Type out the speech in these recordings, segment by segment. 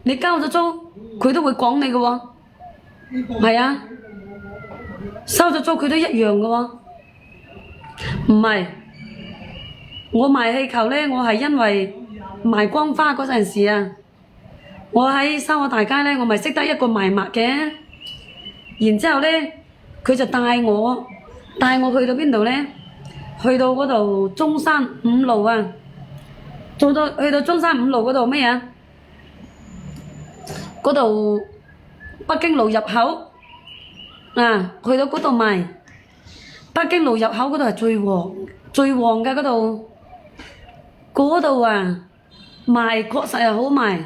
你交咗租，佢都會講你嘅喎。係啊，收咗租佢都一樣嘅喎。唔係，我賣氣球呢，我係因為賣光花嗰陣時啊，我喺沙河大街呢，我咪識得一個賣墨嘅，然之後呢，佢就帶我去到邊度呢？去到嗰度中山5路啊，去到中山5路嗰度咩啊？嗰度北京路入口啊，去到嗰度賣。北京路入口嗰度係最旺嘅嗰度，啊賣確實係好賣。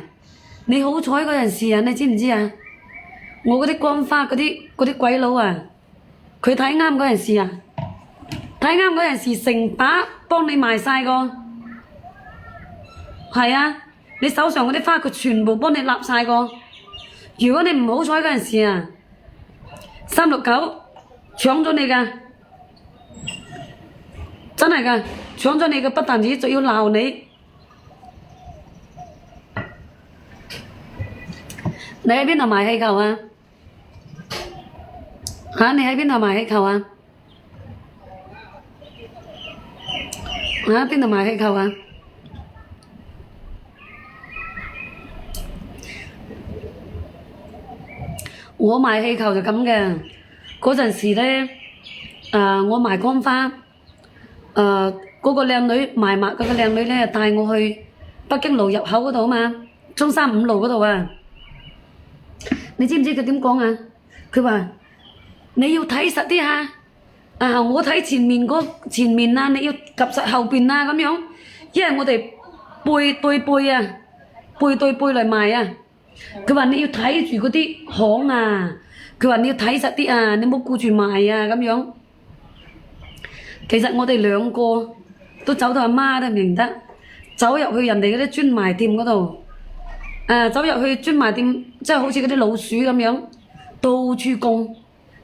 你好彩嗰陣時啊，你知唔知啊？我嗰啲乾花嗰啲鬼佬啊，佢睇啱嗰陣時啊，成把幫你賣晒個。係啊，你手上嗰啲花佢全部幫你立晒個。如果你唔好彩嗰陣時啊，369搶咗你㗎，真係㗎，搶咗你嘅不但止，仲要鬧你。你喺邊度賣氣球啊？嚇！你喺邊度賣氣球啊？嚇！邊度賣氣球啊？我賣氣球就咁嘅，嗰陣時呢，我賣乾花，嗰個靚女賣墨嗰個靚女呢，帶我去北京路入口嗰度啊嘛，中山5路嗰度啊。你知唔知佢點講啊？佢話你要睇實啲嚇，我睇前面啊，你要及實後邊啊咁樣，因為我哋背對背啊，背對背嚟賣啊。佢話你要睇住嗰啲行啊，佢話你要睇實啲啊，你唔好顧住賣啊咁樣。其實我哋兩個都走到阿媽都唔認得，走入去人哋嗰啲專賣店嗰度，走入去專賣店，即係好似嗰啲老鼠咁樣，到處供，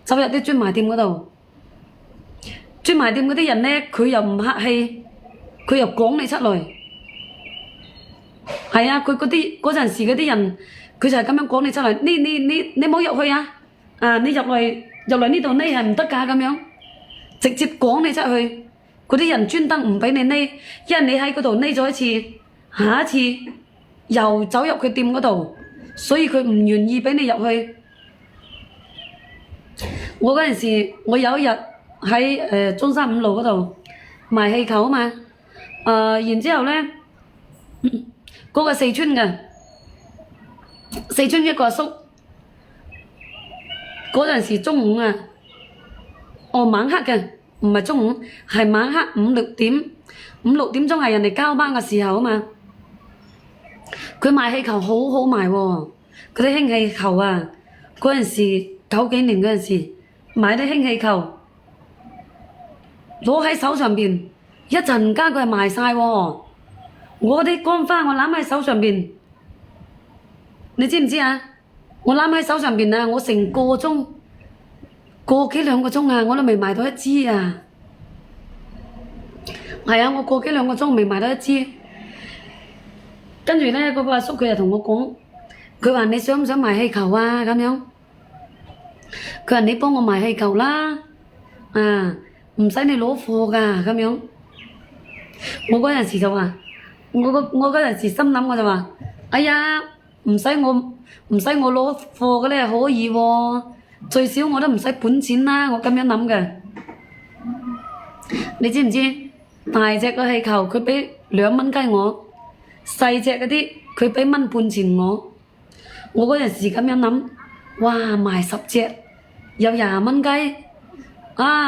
走入啲專賣店嗰度。專賣店嗰啲人呢，佢又唔客氣，佢又講你出嚟。係啊，佢嗰陣時嗰啲人，佢就係咁樣講你出嚟。你唔好入去啊！你入嚟呢度呢係唔得㗎咁樣，直接講你出去。嗰啲人專登唔俾你呢，因為你喺嗰度呢咗一次，下一次又走入佢店嗰度，所以佢唔願意俾你入去。我嗰陣時，我有一日喺中山5路嗰度賣氣球啊嘛，然之後呢，嗰個四川一個阿叔，嗰陣時中午啊，晚黑嘅，唔係中午，係晚黑5、6點鐘係人哋交班嘅時候啊嘛。佢賣氣球好好賣喎，嗰啲氫氣球啊，嗰陣時90幾年嗰陣時買啲氫氣球，攞喺手上邊，一陣間佢係賣晒喎。我啲乾花我攬喺手上邊，你知唔知啊？我攬喺手上邊啊，我成個鐘，個幾兩個鐘啊，我都未賣到一支啊。係啊，我個幾兩個鐘未賣到一支。跟住呢，嗰個阿叔佢就同我講，佢話你想唔想賣氣球啊？咁樣，佢話你幫我賣氣球啦，唔使你攞貨㗎咁樣。我嗰陣時就話。我嗰陣時心諗我就話，哎呀，唔使我攞貨嘅咧可以喎，最少我都唔使本錢啦，我咁樣諗嘅。你知唔知大隻個氣球佢俾2蚊雞我，細隻嗰啲佢俾1.5蚊錢我。我嗰陣時咁樣諗，哇賣10隻有20蚊雞，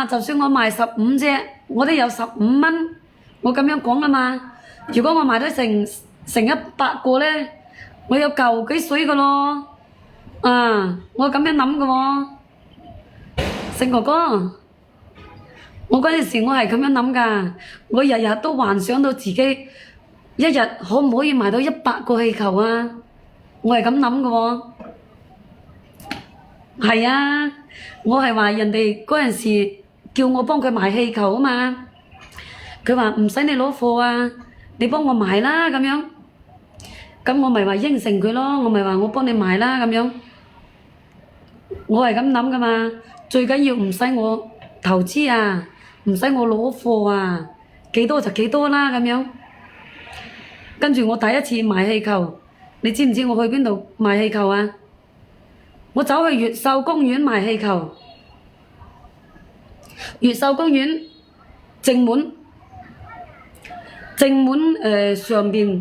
就算我賣15隻，我都有15蚊。我咁樣講啊嘛。如果我賣得成100個呢，我有嚿幾水㗎咯，我咁樣諗㗎喎，成哥哥，我嗰陣時我係咁樣諗㗎，我日日都幻想到自己一日可唔可以賣到100個氣球啊，我係咁諗㗎喎，係啊，我係話人哋嗰陣時叫我幫佢賣氣球啊嘛，佢話唔使你攞貨啊。你幫我賣啦咁樣，咁我咪話應承佢咯，我咪話我幫你買啦咁樣。我係咁諗噶嘛，最緊要唔使我投資啊，唔使我攞貨啊，幾多就幾多啦咁樣。跟住我第一次買氣球，你知唔知我去邊度買氣球啊？我走去越秀公園買氣球，越秀公園正門上邊